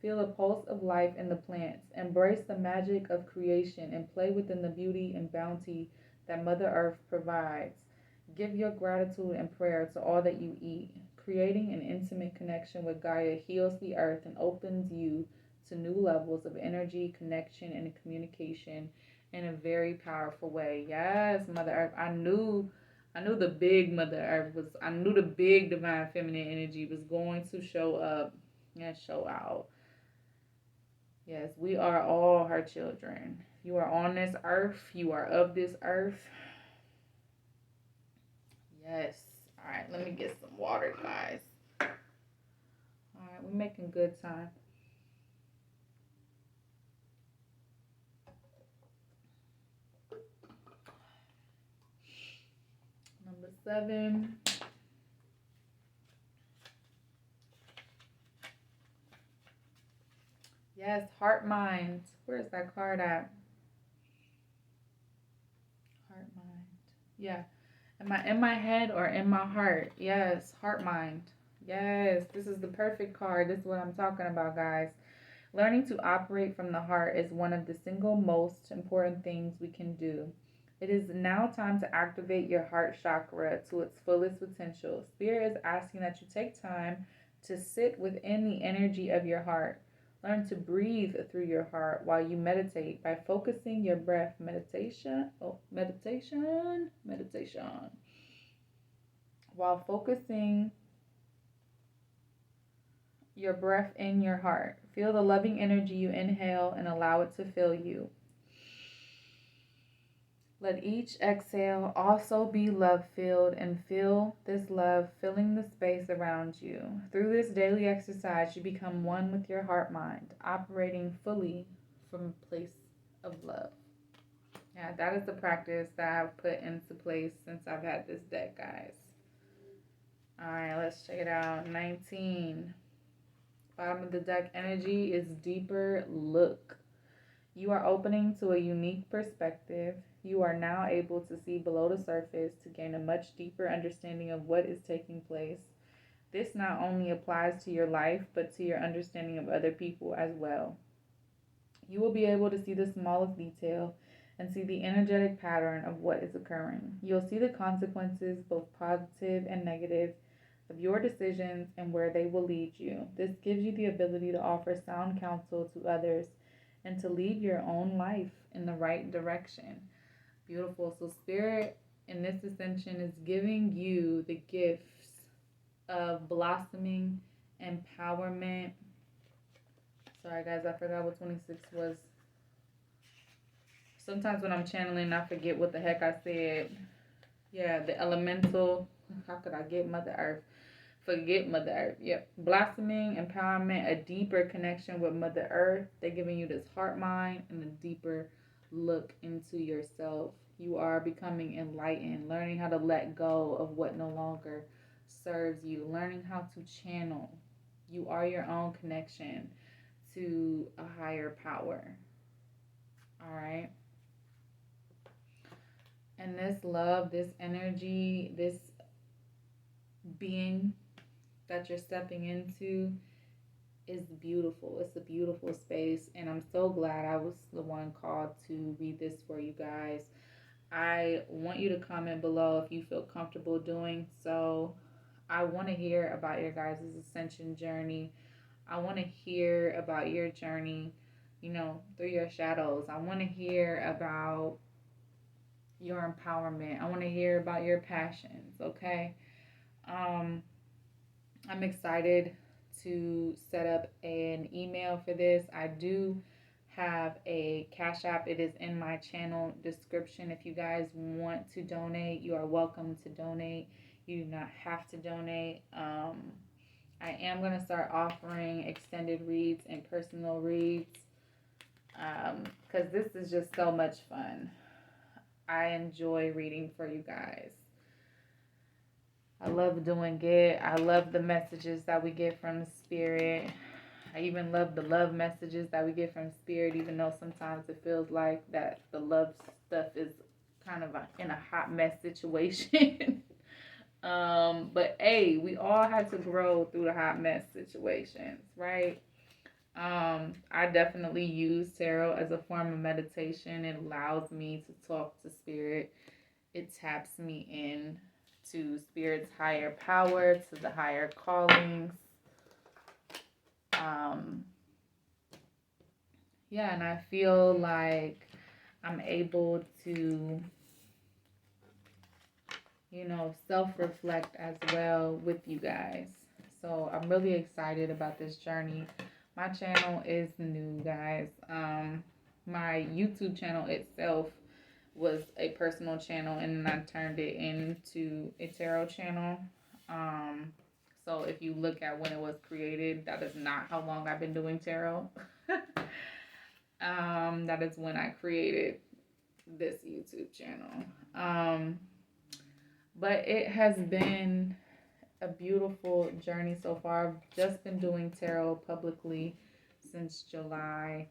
Feel the pulse of life in the plants. Embrace the magic of creation and play within the beauty and bounty that Mother Earth provides. Give your gratitude and prayer to all that you eat. Creating an intimate connection with Gaia heals the earth and opens you to new levels of energy, connection, and communication in a very powerful way. Yes, Mother Earth. I knew the big Mother Earth was, I knew the big divine feminine energy was going to show up and show out. Yes, we are all her children. You are on this earth. You are of this earth. Yes. All right, let me get some water, guys. All right, we're making good time. Number 7. Yes, heart mind. Where's that card at? Heart mind. Yeah. Am I in my head or in my heart? Yes, heart mind. Yes, this is the perfect card. This is what I'm talking about, guys. Learning to operate from the heart is one of the single most important things we can do. It is now time to activate your heart chakra to its fullest potential. Spirit is asking that you take time to sit within the energy of your heart. Learn to breathe through your heart while you meditate by focusing your breath. Meditation. While focusing your breath in your heart. Feel the loving energy you inhale and allow it to fill you. Let each exhale also be love filled, and feel this love filling the space around you. Through this daily exercise, you become one with your heart mind, operating fully from a place of love. Yeah, that is the practice that I've put into place since I've had this deck, guys. All right, let's check it out. 19. Bottom of the deck energy is deeper look. You are opening to a unique perspective. You are now able to see below the surface to gain a much deeper understanding of what is taking place. This not only applies to your life, but to your understanding of other people as well. You will be able to see the smallest detail and see the energetic pattern of what is occurring. You'll see the consequences, both positive and negative, of your decisions and where they will lead you. This gives you the ability to offer sound counsel to others and to lead your own life in the right direction. Beautiful. So, Spirit in this ascension is giving you the gifts of blossoming, empowerment. Sorry, guys, I forgot what 26 was. Sometimes when I'm channeling, I forget what the heck I said. Yeah, the elemental. How could I get Mother Earth? Forget Mother Earth. Yep. Blossoming, empowerment, a deeper connection with Mother Earth. They're giving you this heart mind and a deeper look into yourself. You are becoming enlightened, learning how to let go of what no longer serves you, learning how to channel. You are your own connection to a higher power. All right. And this love, this energy, this being that you're stepping into is beautiful. It's a beautiful space, and I'm so glad I was the one called to read this for you guys. I want you to comment below if you feel comfortable doing so. I want to hear about your guys' ascension journey. I want to hear about your journey, through your shadows. I want to hear about your empowerment. I want to hear about your passions, okay? Um, I'm excited to set up an email for this. I do have a Cash App. It is in my channel description. If you guys want to donate, you are welcome to donate. You do not have to donate. I am going to start offering extended reads and personal reads because this is just so much fun. I enjoy reading for you guys. I love doing it. I love the messages that we get from Spirit. I even love the love messages that we get from Spirit, even though sometimes it feels like that the love stuff is kind of in a hot mess situation. But hey, we all had to grow through the hot mess situations, right? I definitely use tarot as a form of meditation. It allows me to talk to Spirit. It taps me in to Spirit's higher power, to the higher callings. Yeah, and I feel like I'm able to, self-reflect as well with you guys. So I'm really excited about this journey. My channel is new, guys. My YouTube channel itself was a personal channel, and then I turned it into a tarot channel. So if you look at when it was created, that is not how long I've been doing tarot. That is when I created this YouTube channel. But it has been a beautiful journey so far. I've just been doing tarot publicly since July.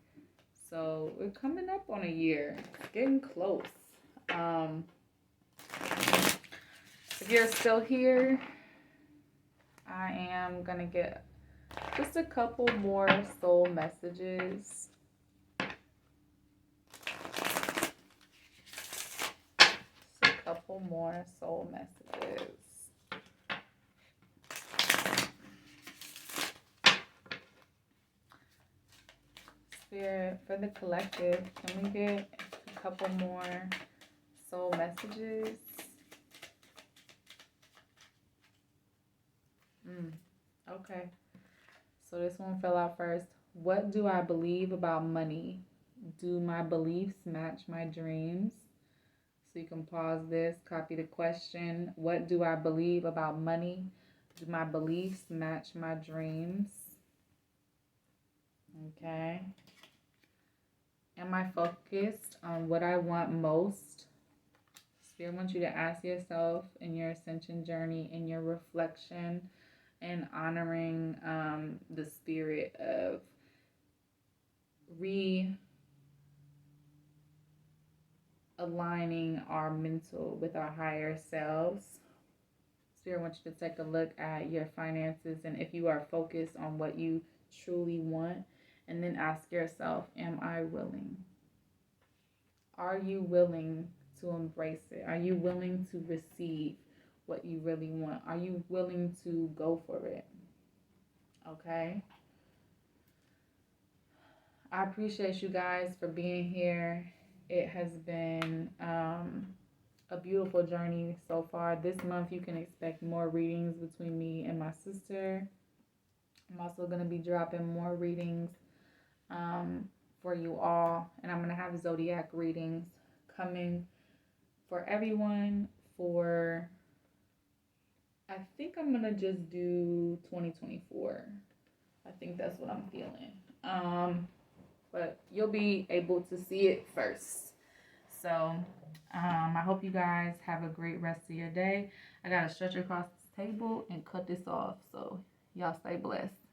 So we're coming up on a year. It's getting close. If you're still here, I am going to get just a couple more soul messages. Just a couple more soul messages. Spirit, for the collective, can we get a couple more soul messages? Okay. So this one fell out first. What do I believe about money? Do my beliefs match my dreams? So you can pause this, copy the question. What do I believe about money? Do my beliefs match my dreams? Okay. Am I focused on what I want most? Spirit wants you to ask yourself in your ascension journey, in your reflection, and honoring the spirit of realigning our mental with our higher selves. Spirit wants you to take a look at your finances and if you are focused on what you truly want, and then ask yourself, am I willing? Are you willing to embrace it? Are you willing to receive what you really want? Are you willing to go for it? Okay. I appreciate you guys for being here. It has been a beautiful journey so far. This month, you can expect more readings between me and my sister. I'm also going to be dropping more readings for you all, and I'm going to have zodiac readings coming for everyone for, I think I'm going to just do 2024. I think that's what I'm feeling. But you'll be able to see it first. So I hope you guys have a great rest of your day. I got to stretch across this table and cut this off. So y'all stay blessed.